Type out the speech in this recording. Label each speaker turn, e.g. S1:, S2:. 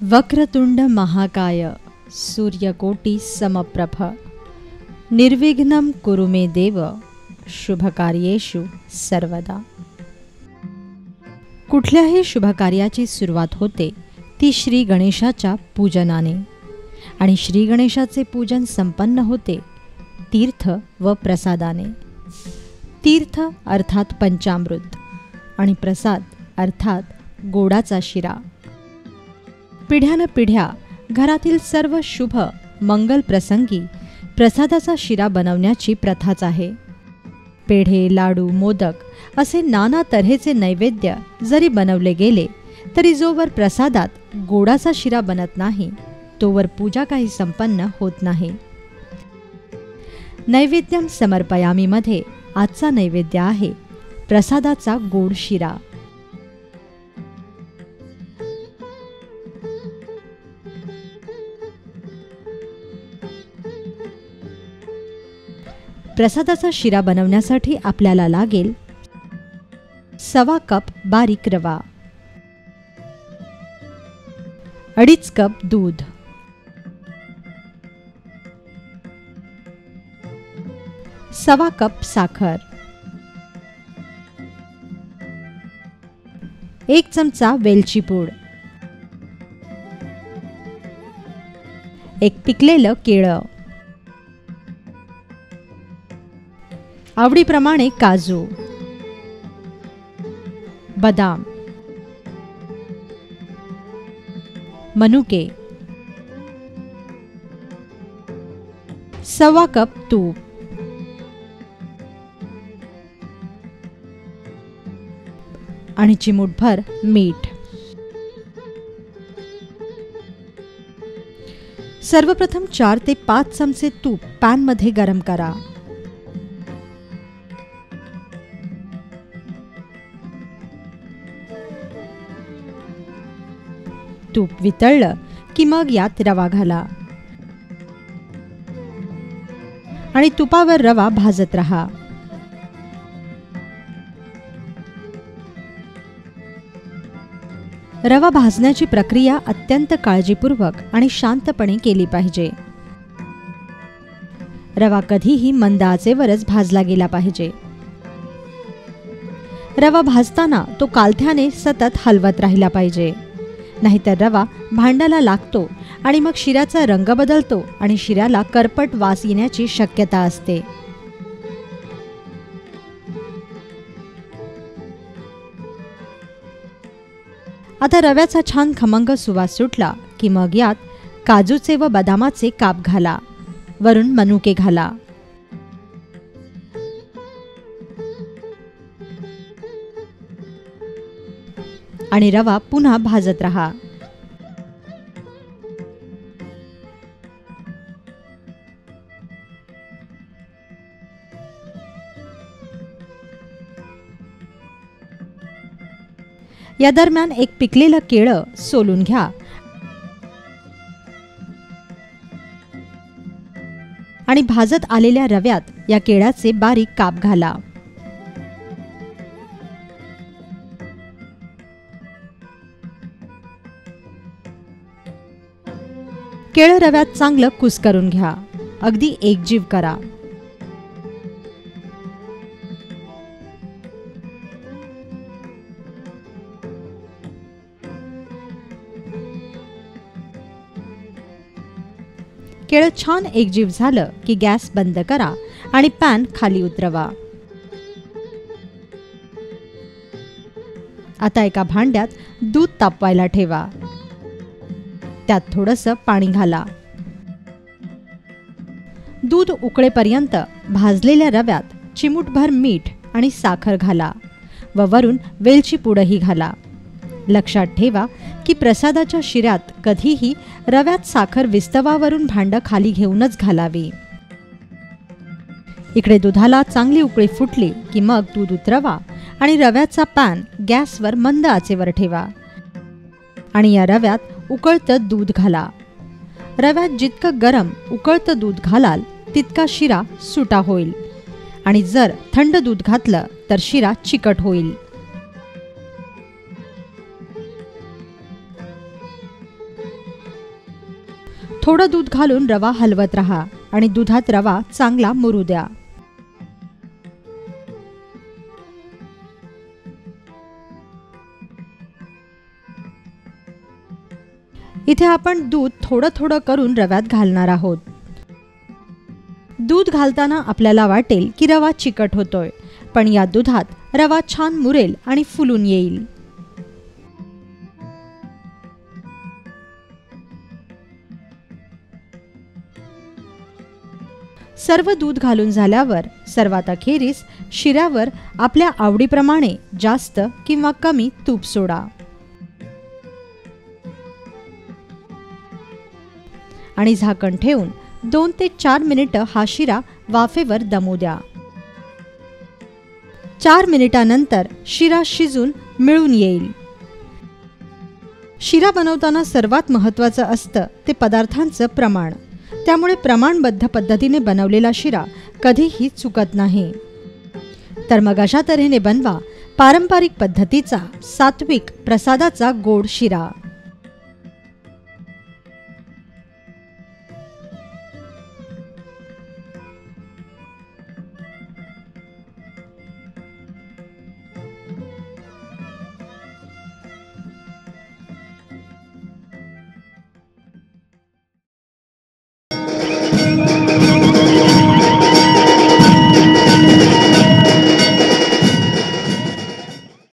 S1: वक्रतुंड महाकाय सूर्यकोटी समप्रभ निर्विघ्नं कुरु मे देव शुभकार्येषु सर्वदा। कुठल्याही शुभकार्याची सुरुवात होते ती श्री गणेशाच्या पूजनाने आणि श्री गणेशाचे पूजन संपन्न होते तीर्थ व प्रसादाने। तीर्थ अर्थात पंचामृत आणि प्रसाद अर्थात गोडाचा शिरा। पिढ्यानपिढ्या घरातील सर्व शुभ मंगल प्रसंगी प्रसादाचा शिरा बनवण्याची प्रथाच आहे। पेढे, लाडू, मोदक असे नाना तऱ्हेचे नैवेद्य जरी बनवले गेले तरी जोवर प्रसादात गोडाचा शिरा बनत नाही तोवर पूजा काही संपन्न होत नाही। नैवेद्यम समर्पयामी मध्ये आजचा नैवेद्य आहे प्रसादाचा गोड शिरा। प्रसादाचा शिरा बनवण्यासाठी आपल्याला लागेल 1/2 कप बारीक रवा, 2.5 कप दूध, 1/2 कप साखर, 1 चमचा वेलची पूड, 1 पिकलेलं केळं, आवडीप्रमाणे काजू, बदाम, मनुके, 1/2 कप तूप, आणि चिमूटभर मीठ। सर्वप्रथम 4 ते 5 चमचे तूप पॅनमध्ये गरम करा। तूप वितळलं की मग यात रवा घाला आणि तुपावर रवा भाजत रहा। रवा भाजण्याची प्रक्रिया अत्यंत काळजीपूर्वक आणि शांतपणे केली पाहिजे। रवा कधीही मंद आचेवरच भाजला गेला पाहिजे। रवा भाजताना तो कालथ्याने सतत हलवत राहिला पाहिजे, नाहीतर रवा भांड्याला लागतो आणि मग शिऱ्याचा रंग बदलतो आणि शिऱ्याला करपट वास येण्याची शक्यता असते। आता रव्याचा छान खमंग सुवास सुटला की मग यात काजूचे व बदामाचे काप घाला, वरून मनुके घाला। आणि रवा पुन्हा भाजत रहा। या दरम्यान 1 पिकलेलं केळं सोलून घ्या आणि भाजत आलेल्या रव्यात या केळ्याचे बारीक काप घाला। केळं रव्यात चांगलं कुस्करून घ्या, अगदी एकजीव करा। केळं छान एकजीव झालं की गॅस बंद करा आणि पॅन खाली उतरवा। आता एका भांड्यात दूध तापवायला ठेवा, त्यात थोडंसं पाणी घाला। दूध उकळेपर्यंत भाजलेल्या रव्यात चिमूटभर मीठ आणि साखर घाला व वरून वेलची पूडही घाला। लक्षात ठेवा की प्रसादाच्या शिऱ्यात कधीही रव्यात साखर विस्तवावरून भांडं खाली घेऊनच घालावी। इकडे दुधाला चांगली उकळी फुटली की मग दूध उतरवा आणि रव्याचा पॅन गॅसवर मंद आचेवर ठेवा आणि या रव्यात उकळतं दूध घाला। रव्यात जितकं गरम उकळतं दूध घालाल तितका शिरा सुटा होईल आणि जर थंड दूध घातलं तर शिरा चिकट होईल। थोडं दूध घालून रवा हलवत राहा आणि दुधात रवा चांगला मुरू द्या. इथे आपण दूध थोडं थोडं करून रव्यात घालणार आहोत. दूध घालताना आपल्याला वाटेल की रवा चिकट होतोय, पण या दुधात रवा छान मुरेल आणि फुलून येईल. सर्व दूध घालून झाल्यावर सर्वात अखेरीस शिऱ्यावर आपल्या आवडीप्रमाणे जास्त किंवा कमी तूप सोडा आणि झाकण ठेवून 2 ते 4 मिनिटं हा शिरा वाफेवर दमू द्या. 4 मिनिटांनंतर शिरा शिजून मिळून येईल. शिरा बनवताना सर्वात महत्त्वाचं असतं ते पदार्थांचं प्रमाण. त्यामुळे प्रमाणबद्ध पद्धतीने बनवलेला शिरा कधीही चुकत नाही. तर मग अशा तऱ्हेने बनवा पारंपरिक पद्धतीचा सात्विक प्रसादाचा गोड शिरा.